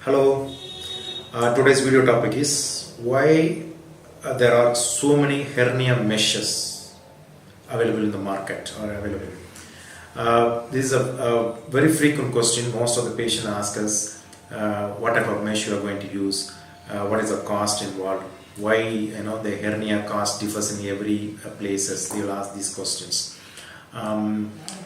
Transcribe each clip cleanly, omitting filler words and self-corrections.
Hello, today's video topic is why there are so many hernia meshes available in the market or available. This is a very frequent question. Most of the patients ask us what type of mesh you are going to use, what is the cost involved, why the hernia cost differs in every places. They will ask these questions.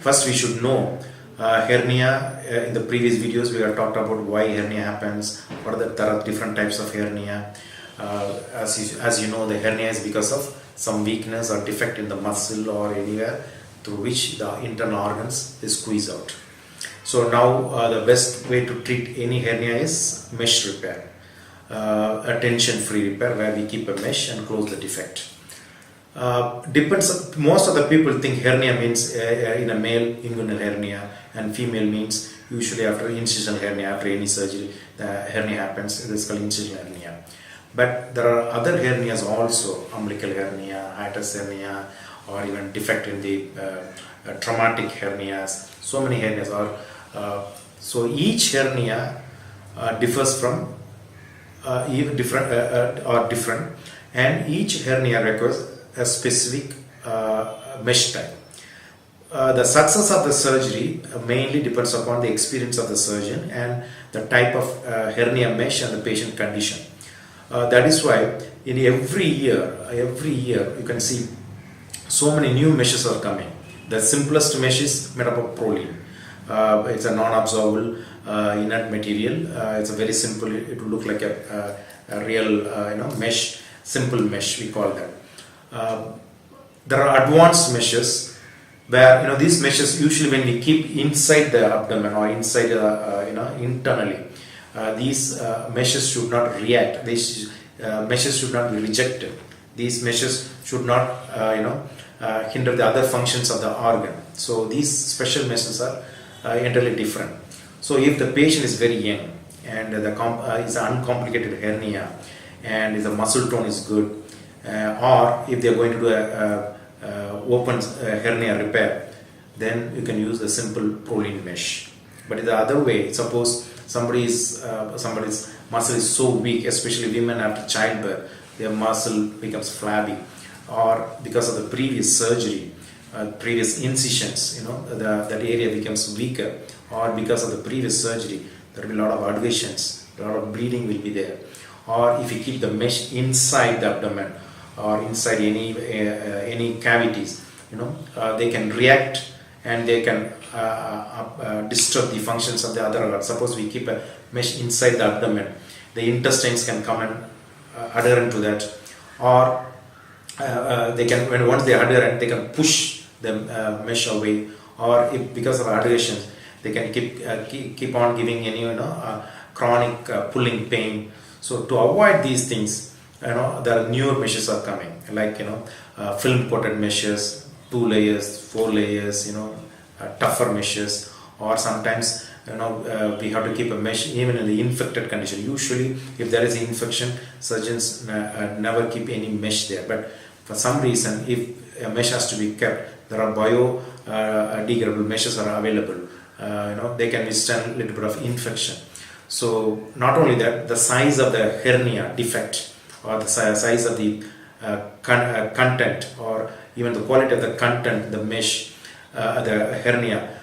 First we should know hernia. In the previous videos we have talked about why hernia happens, there are different types of hernia. As you know, the hernia is because of some weakness or defect in the muscle or anywhere through which the internal organs is squeezed out. So now the best way to treat any hernia is mesh repair, a tension free repair where we keep a mesh and close the defect. Depends. Most of the people think hernia means in a male inguinal hernia, and female means usually after incisional hernia, after any surgery the hernia happens. It is called incisional hernia. But there are other hernias also, umbilical hernia, hiatus hernia, or even defect in the traumatic hernias. So many hernias are. So each hernia differs from even different, and each hernia requires a specific mesh type. The success of the surgery mainly depends upon the experience of the surgeon and the type of hernia mesh and the patient condition. That is why in every year you can see so many new meshes are coming. The simplest mesh is made up of proline. It's a non-absorbable inert material. It's a very simple. It will look like a real mesh, simple mesh we call that. There are advanced meshes where these meshes usually when we keep inside the abdomen or inside internally, these meshes should not react. These meshes should not be rejected. These meshes should not hinder the other functions of the organ. So these special meshes are entirely different. So if the patient is very young and is an uncomplicated hernia and the muscle tone is good, or if they are going to do a open hernia repair, then you can use the simple proline mesh. But the other way, suppose somebody's muscle is so weak, especially women after childbirth, their muscle becomes flabby, or because of the previous surgery, previous incisions, that area becomes weaker, or because of the previous surgery there will be a lot of adhesions, a lot of bleeding will be there. Or if you keep the mesh inside the abdomen or inside any cavities, they can react and they can disturb the functions of the other organs. Suppose we keep a mesh inside the abdomen, the intestines can come and adherent to that, or they can, once they adherent, they can push the mesh away, or if because of adhesions they can keep on giving any chronic pulling pain. So to avoid these things, there are newer meshes are coming, like film coated meshes, 2 layers, 4 layers, tougher meshes, or sometimes we have to keep a mesh even in the infected condition. Usually if there is an infection, surgeons never keep any mesh there, but for some reason if a mesh has to be kept, there are biodegradable meshes are available. They can withstand a little bit of infection. So not only that, the size of the hernia defect or the size of the content, or even the quality of the content, the mesh, the hernia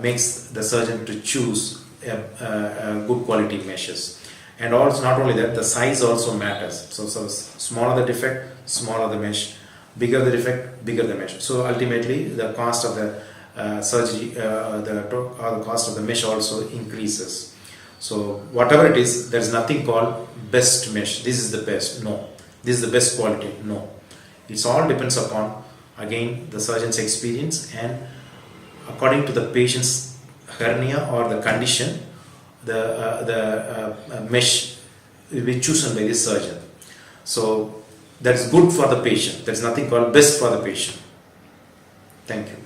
makes the surgeon to choose good quality meshes. And also not only that, the size also matters. So smaller the defect, smaller the mesh; bigger the defect, bigger the mesh. So ultimately the cost of the surgery, the cost of the mesh also increases. So whatever it is, there is nothing called best mesh. This is the best. No. This is the best quality. No. It all depends upon, again, the surgeon's experience, and according to the patient's hernia or the condition, the mesh will be chosen by the surgeon. So that is good for the patient. There is nothing called best for the patient. Thank you.